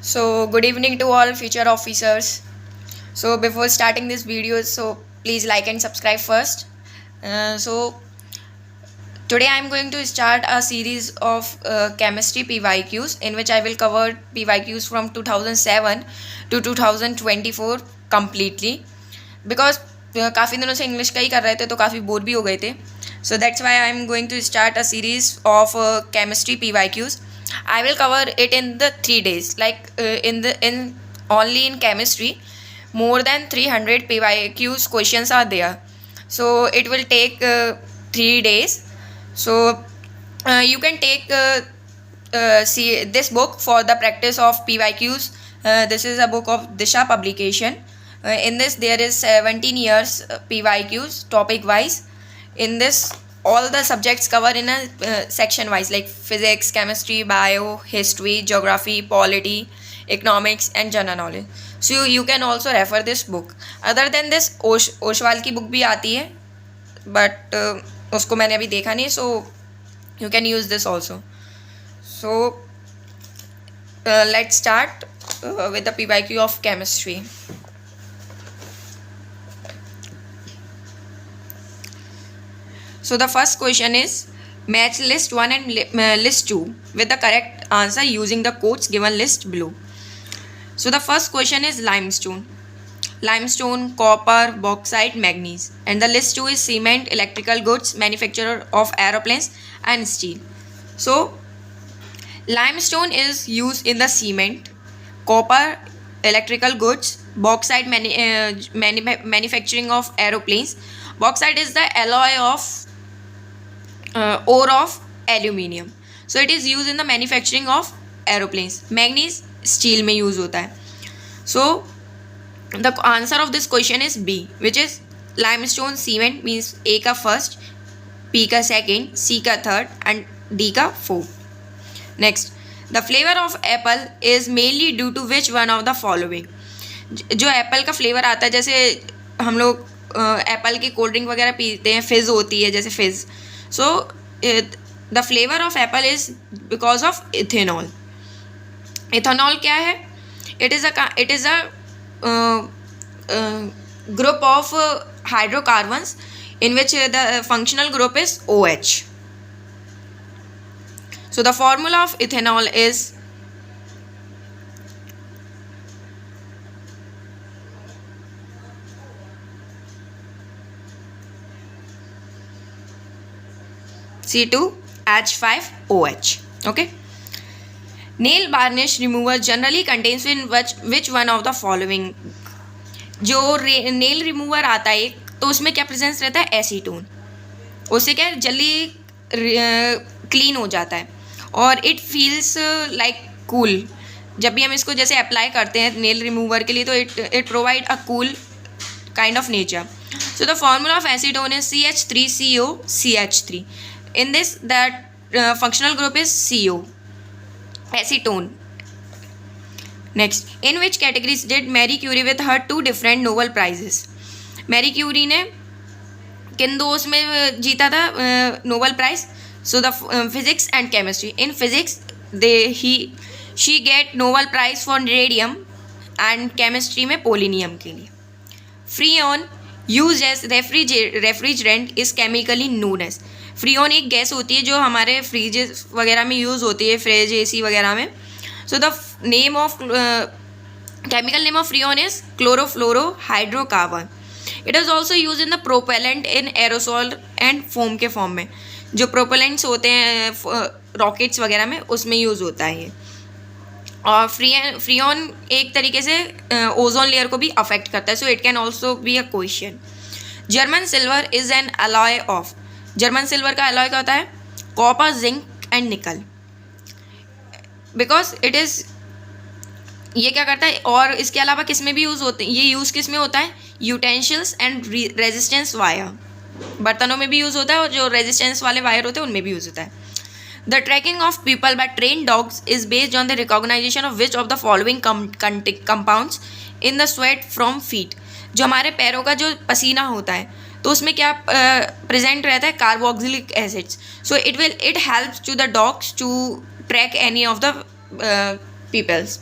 So, good evening to all future officers. So, before starting this video, please like and subscribe first. Today I am going to start a series of chemistry PYQs in which I will cover PYQs from 2007 to 2024 completely because काफ़ी दिनों से English का ही कर रहे थे तो काफ़ी bore भी हो गए थे. So that's why I am going to start a series of chemistry PYQs. I will cover it in the 3 days. Like in only in chemistry, more than 300 PYQs questions are there. So it will take 3 days. So you can take see this book for the practice of PYQs. This is a book of Disha publication. In this there is 17 years PYQs topic wise. In this all the subjects cover in a section wise like physics, chemistry, bio, history, geography, polity, economics and general knowledge. So you can also refer this book. Other than this Oswal की book भी आती है but उसको मैंने अभी देखा नहीं. So you can use this also. So let's start with the PYQ of chemistry. So the first question is match list 1 and list 2 with the correct answer using the quotes given list below. So the first question is limestone, copper, bauxite, manganese, and the list 2 is cement, electrical goods, manufacturer of aeroplanes and steel. So limestone is used in the cement, copper, electrical goods, bauxite manufacturing of aeroplanes. Bauxite is the alloy of ore of aluminium. So it is used in the manufacturing of aeroplanes. Manganese steel में use होता है. So the answer of this question is B, which is limestone cement means A का first, P का second, C का third and D का fourth. Next, the flavor of apple is mainly due to which one of the following. जो Apple का flavour आता है, जैसे हम लोग एप्पल की कोल्ड ड्रिंक वगैरह पीते हैं, फिज़ होती है जैसे fizz. So the flavor of apple is because of ethanol. Ethanol क्या है? It is a group of hydrocarbons in which the functional group is OH. So the formula of ethanol is C2H5OH. Okay. Nail varnish remover generally contains in which one of the following. जो nail remover आता है तो उसमें क्या presence रहता है? Acetone. उससे क्या जल्दी क्लीन हो जाता है और इट फील्स लाइक कूल. जब भी हम इसको जैसे अप्लाई करते हैं नेल रिमूवर के लिए तो it provide a cool kind of nature. So the formula of acetone is CH3COCH3. In this, that functional group is CO, acetone. Next, in which categories did Marie Curie with her 2 different Nobel prizes? Marie Curie ने किन दो उसमें जीता था Nobel prize? So the physics and chemistry. In physics, she get Nobel prize for radium and chemistry में polonium के लिए. Freon used as refrigerant is chemically known as. Freon एक गैस होती है जो हमारे फ्रिज वगैरह में यूज़ होती है, फ्रिज AC वगैरह में. So the name of chemical name of freon is chlorofluorohydrocarbon. It is also use in the propellant in aerosol and foam के फॉर्म में. जो प्रोपेलेंट्स होते हैं रॉकेट्स वगैरह में उसमें यूज़ होता है ये. और फ्रीऑन एक तरीके से ओजोन लेयर को भी अफेक्ट करता है. So it can also be a question. German silver is an alloy of. German silver का अलॉय क्या होता है? कॉपर, जिंक एंड निकल. बिकॉज इट इज़ ये क्या करता है और इसके अलावा किस में भी यूज़ होते हैं? ये यूज़ किस में होता है? यूटेंशिल्स एंड रेजिस्टेंस वायर. बर्तनों में भी यूज़ होता है और जो रेजिस्टेंस वाले वायर होते हैं उनमें भी यूज़ होता है. The tracking of people by train dogs is based on the recognization of which of the following compounds in the sweat from feet. जो हमारे पैरों का जो पसीना होता है तो उसमें क्या प्रेजेंट रहता है? Carboxylic acids. So it helps to the dogs to track any of the peoples.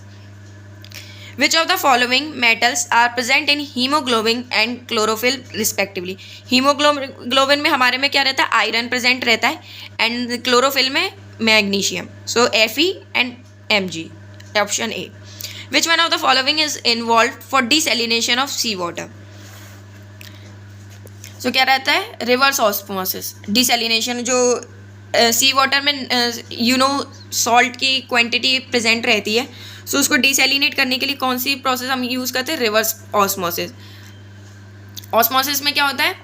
Which of the following metals are present in haemoglobin and chlorophyll respectively. Haemoglobin में हमारे में क्या रहता है, आयरन प्रेजेंट रहता है, एंड क्लोरोफिल में magnesium. So Fe and Mg, option A. Which one of the following is involve for desalination of sea water. So क्या रहता है, रिवर्स ऑस्मोसिस। डिसैलिनेशन जो सी वाटर में सॉल्ट की क्वांटिटी प्रेजेंट रहती है, सो उसको डिसैलिनेट करने के लिए कौन सी प्रोसेस हम यूज़ करते हैं, रिवर्स ऑस्मोसिस। ऑस्मोसिस में क्या होता है,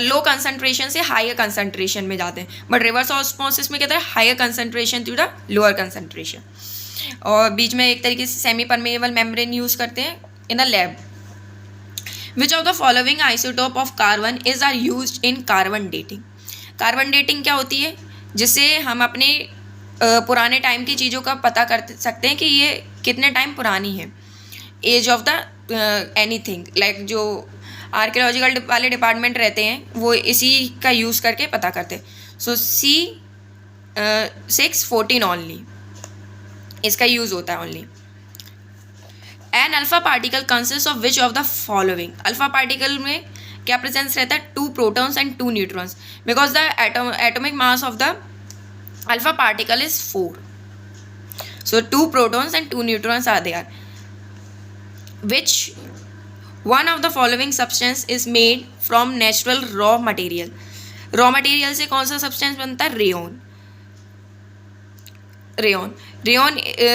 लो कंसंट्रेशन से हायर कंसंट्रेशन में जाते हैं, बट रिवर्स ऑस्मोसिस में क्या होता है, higher concentration to the lower concentration, और बीच में एक तरीके से सेमी परमेएबल मेम्ब्रेन यूज़ करते हैं in the lab. Which of the following isotope of carbon is are used in carbon dating. Carbon dating क्या होती है, जिससे हम अपने पुराने टाइम की चीज़ों का पता कर सकते हैं कि ये कितने टाइम पुरानी है। Age of the anything, like जो आर्कियोलॉजिकल वाले डिपार्टमेंट रहते हैं वो इसी का यूज़ करके पता करते हैं। सो C614 ओनली, इसका यूज़ होता है only. An alpha particle consist of which of the following. Alpha particle में क्या प्रेजेंस रहता है, 2 protons and 2 neutrons, because the atomic mass of the alpha particle is 4. So 2 protons and 2 neutrons are there. Which one of the following substance is made from natural raw material? Raw material से कौन सा substance बनता है, rayon.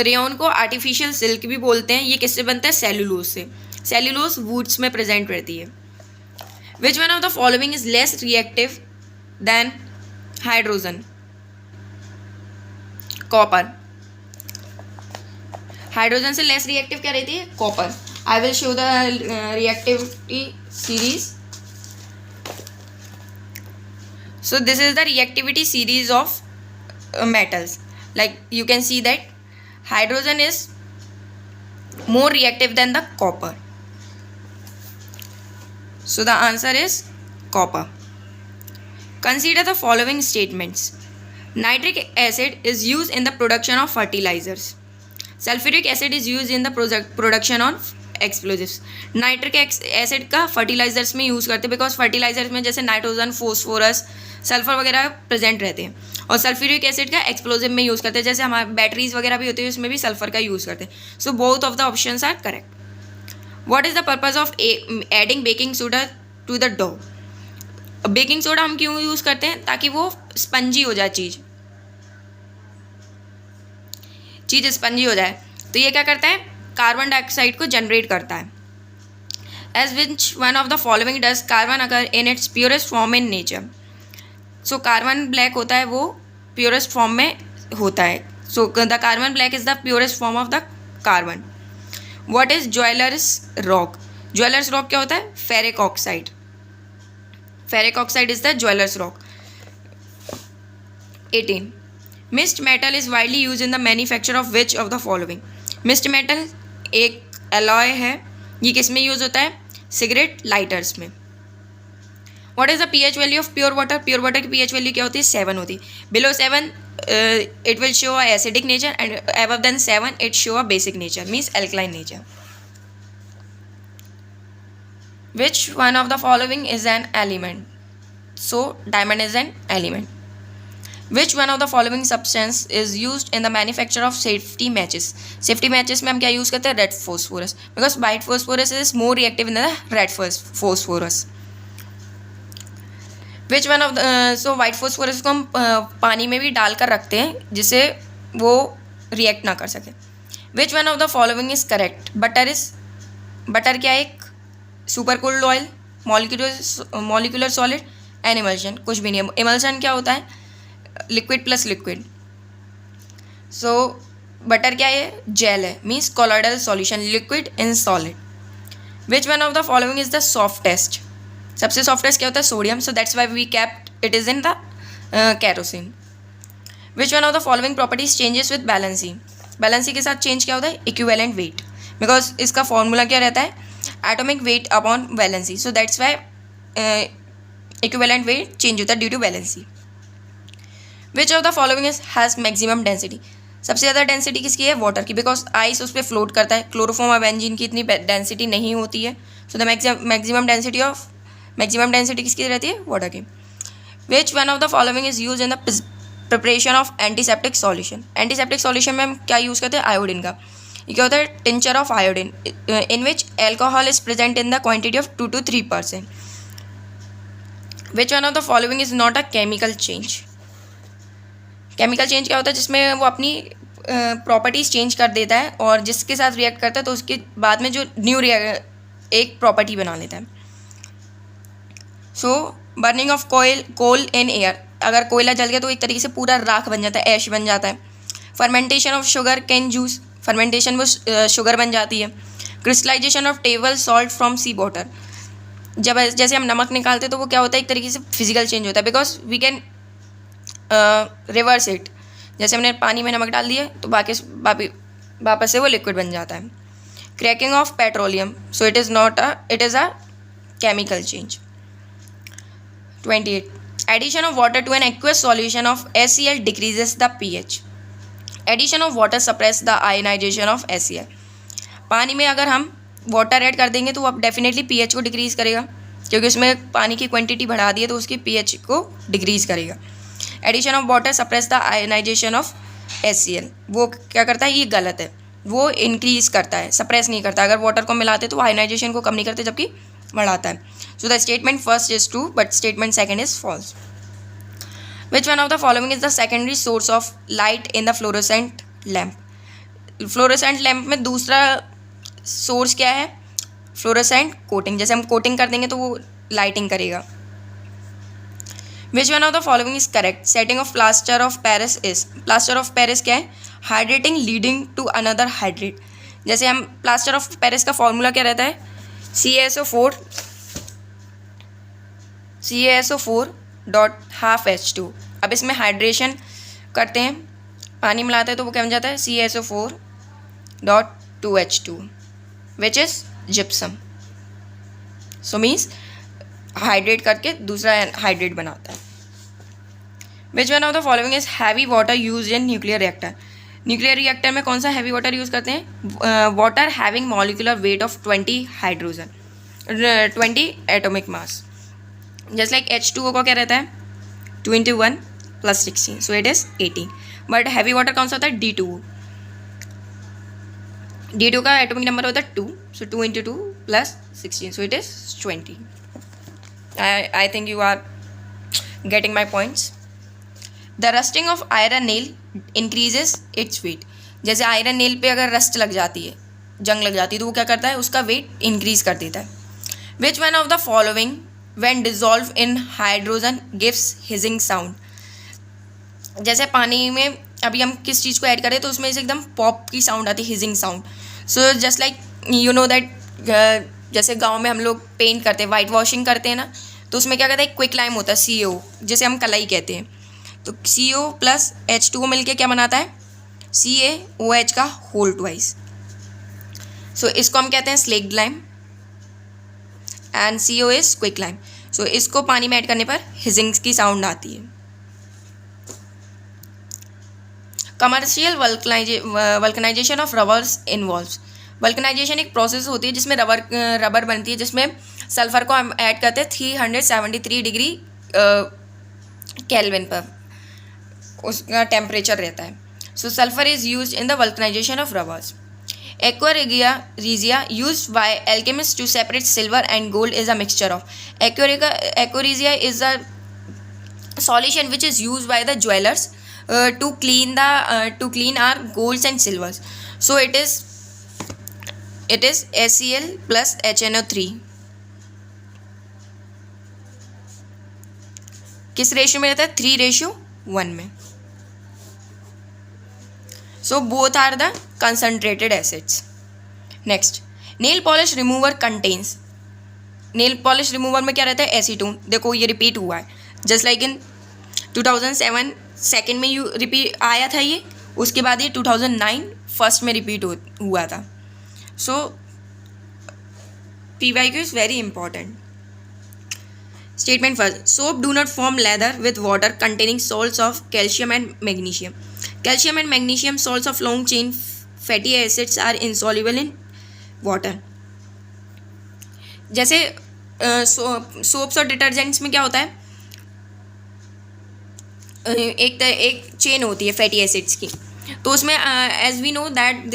Rayon को artificial silk भी बोलते हैं। ये किससे बनता है, सेलुलोज से। सेलुलोज वुड्स में प्रेजेंट रहती है। विच one of the following is less reactive than hydrogen, copper. Hydrogen से लेस रिएक्टिव क्या रहती है, copper. I will show the reactivity series. So this is the reactivity series of metals. Like you can see that hydrogen is more reactive than the copper. So the answer is copper. Consider the following statements. Nitric acid is used in the production of fertilizers. Sulfuric acid is used in the production of explosives. Nitric acid का fertilisers में use करते हैं, because fertilisers में जैसे nitrogen, phosphorus, sulphur वगैरह present रहते हैं, और सल्फ्यूरिक एसिड का एक्सप्लोजिव में यूज़ करते हैं, जैसे हमारे बैटरीज वगैरह भी होती है उसमें भी सल्फर का यूज़ करते हैं। So both of the options are correct. What is the purpose of adding baking soda to the dough. Baking soda हम क्यों यूज़ करते हैं, ताकि वो स्पंजी हो जाए, चीज़ स्पंजी हो जाए। तो ये क्या करता है, कार्बन डाइऑक्साइड को जनरेट करता है। As which one of the following does carbon occur in its purest form in nature. So carbon black होता है, वो प्योरेस्ट फॉर्म में होता है। So the carbon black is the purest form of the carbon. What is jeweller's rock. Jeweller's rock क्या होता है, ferric oxide. Ferric oxide is the jeweller's rock. 18. Mischmetal is widely use in the manufacture of which of the following. Misch metal एक alloy है, ये किस में use होता है, सिगरेट लाइटर्स में। What is the pH value of pure water. Pure water की pH value क्या होती है, 7 होती है। Below 7 it will show a acidic nature, and above then 7 it show a basic nature, means alkaline nature. Which one of the following is an element. So diamond is an element. Which one of the following substance is used in the manufacture of safety matches? Safety matches में हम क्या use करते हैं, red phosphorus, because white phosphorus is more reactive in the red phosphorus. Which one of the so white phosphorus को हम पानी में भी डाल कर रखते हैं जिससे वो रिएक्ट ना कर सके। Which one of the following is correct? Butter क्या है, एक super cooled oil, molecular solid, an emulsion, कुछ भी नहीं है। इमल्शन क्या होता है, liquid plus liquid. So butter क्या है, जेल है, means colloidal solution, liquid in solid. Which one of the following is the softest. सबसे सॉफ्टेस्ट क्या होता है, sodium. So that's why we kept it is in the kerosene. Which one of the following properties changes with valency. Valency के साथ change क्या होता है, equivalent weight, because इसका फॉर्मूला क्या रहता है, atomic weight upon valency. So that's why equivalent weight change होता है due to valency. Which of the following has maximum density? सबसे ज़्यादा डेंसिटी किसकी है? वाटर की, बिकॉज आइस उस पर फ्लोट करता है. क्लोरोफॉर्म और बेंजीन की इतनी डेंसिटी नहीं होती है. सो द मैक्सिमम डेंसिटी किसकी रहती है? वाटर की. विच one of the following is use in the preparation of antiseptic solution. Antiseptic solution में हम क्या यूज़ करते हैं? आयोडीन का. ये क्या होता है? Tincture of iodine in which alcohol is present in the quantity of 2 to 3%. Which one of the following is not a chemical change. Chemical change क्या होता है? जिसमें वो अपनी प्रॉपर्टीज चेंज कर देता है और जिसके साथ रिएक्ट करता है तो उसके बाद में जो न्यू एक प्रॉपर्टी बना लेता है. So burning of coal in air. अगर कोयला जल गया तो एक तरीके से पूरा राख बन जाता है, ऐश बन जाता है. Fermentation of sugar cane juice. Fermentation वो शुगर बन जाती है. Crystallisation of table salt from sea water. जब जैसे हम नमक निकालते हैं तो वो क्या होता है? एक तरीके से फिजिकल चेंज होता है, because we can reverse it. जैसे हमने पानी में नमक डाल दिया तो वापस से वो लिक्विड बन जाता है. Cracking of petroleum. So it is a chemical change. 28. Addition of water to an aqueous solution of HCl decreases the pH. Addition of water suppress the ionization of HCl. पानी में अगर हम वाटर ऐड कर देंगे तो वो अब definitely pH को डिक्रीज़ करेगा, क्योंकि उसमें पानी की क्वांटिटी बढ़ा दी है तो उसकी pH को डिक्रीज़ करेगा. Addition of water suppress the ionisation of HCl. वो क्या करता है? ये गलत है. वो इंक्रीज़ करता है, सप्रेस नहीं करता. अगर वाटर को मिलाते तो आयनाइजेशन को कम नहीं करते जबकि बढ़ाता है. So the statement first is true, but statement second is false. Which one of the following is the secondary source of light in the fluorescent lamp? Fluorescent lamp में दूसरा सोर्स क्या है? Fluorescent coating. जैसे हम coating कर देंगे तो वो लाइटिंग करेगा. Which one of the following is correct? Setting of plaster of Paris is. Plaster of Paris क्या है? Hydrating leading to another hydrate. जैसे हम plaster of Paris का फॉर्मूला क्या रहता है? CaSO4 dot half H2. अब इसमें हाइड्रेशन करते हैं, पानी मिलाते हैं तो वो क्या बन जाता है? CaSO4 dot 2H2 which is gypsum. So means hydrate करके दूसरा हाइड्रेट बनाता है. विच one of the following is heavy water use in nuclear reactor. Nuclear reactor में कौन सा हैवी वाटर यूज़ करते हैं? Water having molecular weight of 20 hydrogen 20 atomic mass. Just like H2O का क्या रहता है? 21 + 16, सो it is 18. But heavy water कौन सा होता है? D2O. D2 का एटॉमिक नंबर होता है 2, सो 2 × 2 + 16, सो it is 20. I think you are getting my points. The rusting of iron nail increases its weight. जैसे आयरन नेल पे अगर रस्ट लग जाती है, जंग लग जाती है, तो वो क्या करता है? उसका वेट इंक्रीज कर देता है. विच one of the following when dissolved in hydrogen gives hissing sound. जैसे पानी में अभी हम किस चीज़ को ऐड करें तो उसमें से एकदम पॉप की साउंड आती है, hissing sound. So just like you know that, जैसे गांव में हम लोग पेंट करते हैं, वाइट वॉशिंग करते हैं ना, तो उसमें क्या कहते हैं? क्विक लाइम होता है, CO, जिसे हम कलाई कहते हैं. तो CO + H2O मिलके क्या बनाता है? CaOH का होल ट्वाइस. सो इसको हम कहते हैं slaked lime and CO is quicklime. So इसको पानी में ऐड करने पर हिजिंग्स की साउंड आती है. Commercial vulcanisation of rubbers involves. Vulcanisation एक प्रोसेस होती है जिसमें रबर बनती है, जिसमें सल्फर को हम ऐड करते हैं 373 डिग्री केल्विन पर उसका टेम्परेचर रहता है. So sulphur is used in the vulcanisation of rubbers. Aquaregia used by alchemists to separate silver and gold is a mixture of. Aquaregia is a solution which is used by the jewelers to clean our golds and silvers. So it is HCl plus HNO3. किस ratio में रहता है? 3:1 में. So both are the concentrated acids. Next, nail polish remover contains. Nail polish remover में क्या रहता है? Acetone. देखो ये रिपीट हुआ है, जस्ट लाइक इन 2007 सेकेंड में रिपीट आया था ये, उसके बाद ये 2009 फर्स्ट में रिपीट हुआ था. सो PYQ is very important. Statement first. Soap do not form lather with water containing salts of calcium and magnesium. Calcium and magnesium salts of long chain fatty acids are insoluble in water. जैसे soaps और detergents में क्या होता है, एक chain होती है fatty acids की, तो उसमें as we know that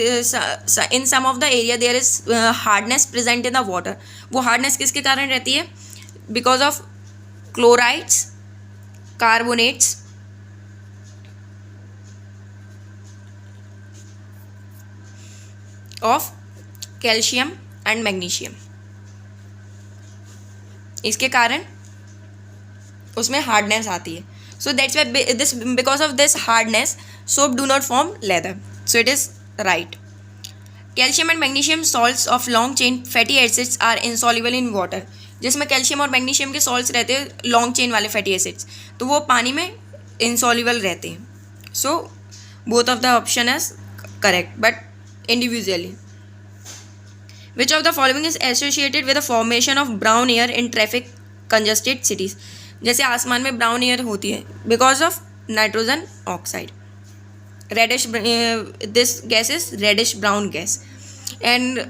in some of the area there is hardness present in the water. वो हार्डनेस किसके कारण रहती है? Because of chlorides, carbonates, of calcium and magnesium, इसके कारण उसमें हार्डनेस आती है। So that's why this, because of this hardness soap do not form lather, so it is right. Calcium and magnesium salts of long chain fatty acids are insoluble in water. जिसमें calcium और magnesium के salts रहते हैं, long chain वाले fatty acids, तो वो पानी में इनसॉल्युबल रहते हैं। So both of the option is correct but individually. Which of the following is associated with the formation of brown air in traffic congested cities? जैसे आसमान में ब्राउन एयर होती है because of nitrogen oxide, reddish, this gas is reddish brown gas, and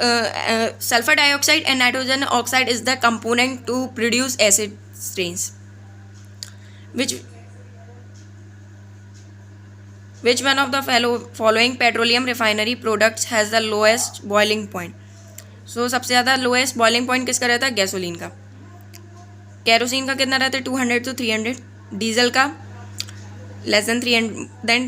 sulphur dioxide and nitrogen oxide is the component to produce acid strains. Which one of the following petroleum refinery products has the lowest boiling point? So सबसे ज़्यादा lowest boiling point किसका रहता है? Gasoline का। Kerosene का कितना रहता है? 200 to 300। डीजल का लेस देन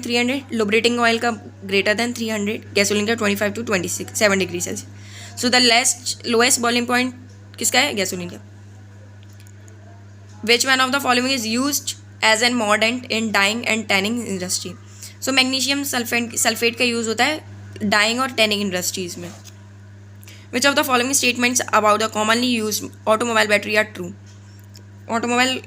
300। लुब्रिकेटिंग ऑयल का ग्रेटर देन 300। गैसोलीन का 25 to 27 degree Celsius. So the lowest boiling point किसका है? गैसोलीन का। Which one of the following is used as an mordant in dyeing and tanning industry? So magnesium sulphate का use होता है dyeing और tanning industries में। Which of the following statements about the commonly use automobile battery are true? Automobile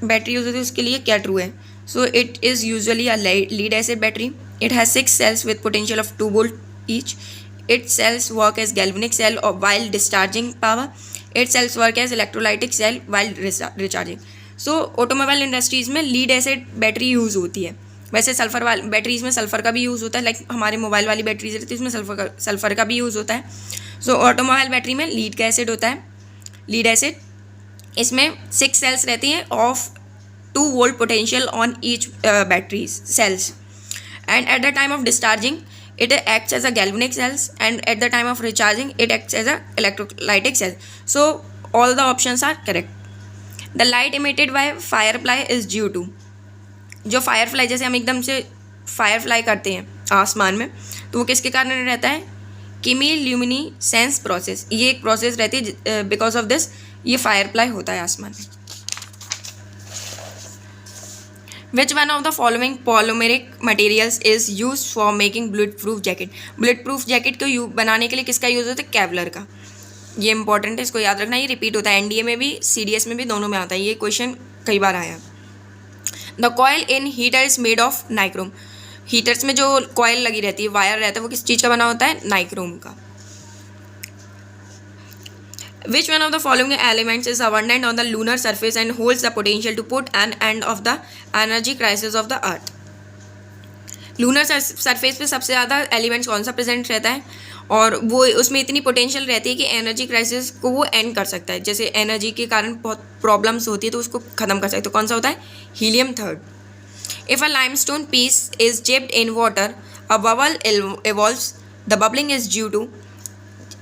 battery use होती है, उसके लिए क्या ट्रू है? So it is usually a lead acid battery. It has 6 cells with potential of 2 volt each. Its cells work as galvanic cell while discharging power. Its cells work as electrolytic cell while recharging. So automobile industries में lead acid battery use होती है। वैसे sulphur वाली batteries में sulphur का भी use होता है, लाइक हमारे मोबाइल वाली बैटरीज रहती है उसमें सल्फर का भी यूज़ होता है। सो ऑटोमोबाइल बैटरी में लीड का एसिड होता है, लीड एसिड। इसमें 6 cells रहती हैं of 2 volt potential on each battery cells, and at the time of discharging it acts as a galvanic cells, and at the time of recharging it acts as a electrolytic cell. So all the options are correct. The light emitted by firefly is due to, जो Firefly, जैसे हम एकदम से Firefly करते हैं आसमान में, तो वो किसके कारण रहता है? कीमिल्यूमिनेसेंस प्रोसेस। ये एक प्रोसेस रहती है, बिकॉज ऑफ दिस ये फायरफ्लाई होता है आसमान में। Which one of the following polymeric materials is used for making bulletproof jacket? Bullet jacket को बनाने के लिए किसका यूज़ होता है? केवलर का। ये इंपॉर्टेंट है, इसको याद रखना, ये रिपीट होता है एनडीए में भी, सीडीएस में भी, दोनों में आता है ये क्वेश्चन, कई बार आया। The coil in heater is made of nichrome. Heaters में जो कॉयल लगी रहती है, वायर रहता है, वो किस चीज़ का बना होता है? नाइक्रोम का। Which one of the following elements is abundant on the lunar surface and holds the potential to put an end of the energy crisis of the earth? Lunar surface पे सबसे ज़्यादा एलिमेंट्स कौन सा present रहता है, और वो उसमें इतनी पोटेंशियल रहती है कि एनर्जी क्राइसिस को वो एंड कर सकता है। जैसे एनर्जी के कारण बहुत प्रॉब्लम्स होती है तो उसको ख़त्म कर सकते, तो कौन सा होता है? Helium 3rd। If a limestone piece is dipped in water a bubble evolves. The bubbling is due to,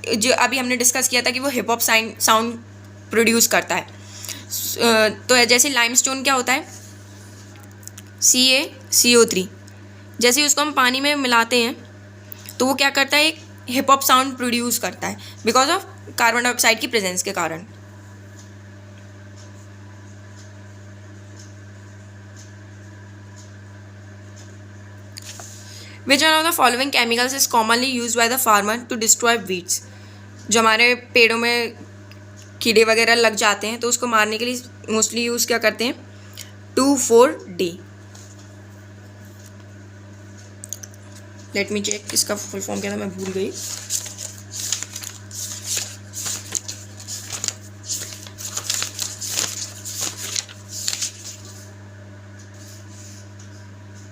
जो अभी हमने डिस्कस किया था कि वो हिप हॉप साउंड प्रोड्यूस करता है। तो जैसे लाइमस्टोन क्या होता है? CaCO3। जैसे उसको हम पानी में मिलाते हैं तो वो क्या करता है? एक हिप हॉप साउंड प्रोड्यूस करता है बिकॉज ऑफ कार्बन डाइऑक्साइड की प्रेजेंस के कारण। Which one of the following chemicals is commonly used by the farmer to destroy weeds? जो हमारे पेड़ों में कीड़े वगैरह लग जाते हैं तो उसको मारने के लिए मोस्टली यूज़ क्या करते हैं? 2,4-D। लेट मी चेक, इसका फुल फॉर्म क्या था, मैं भूल गई।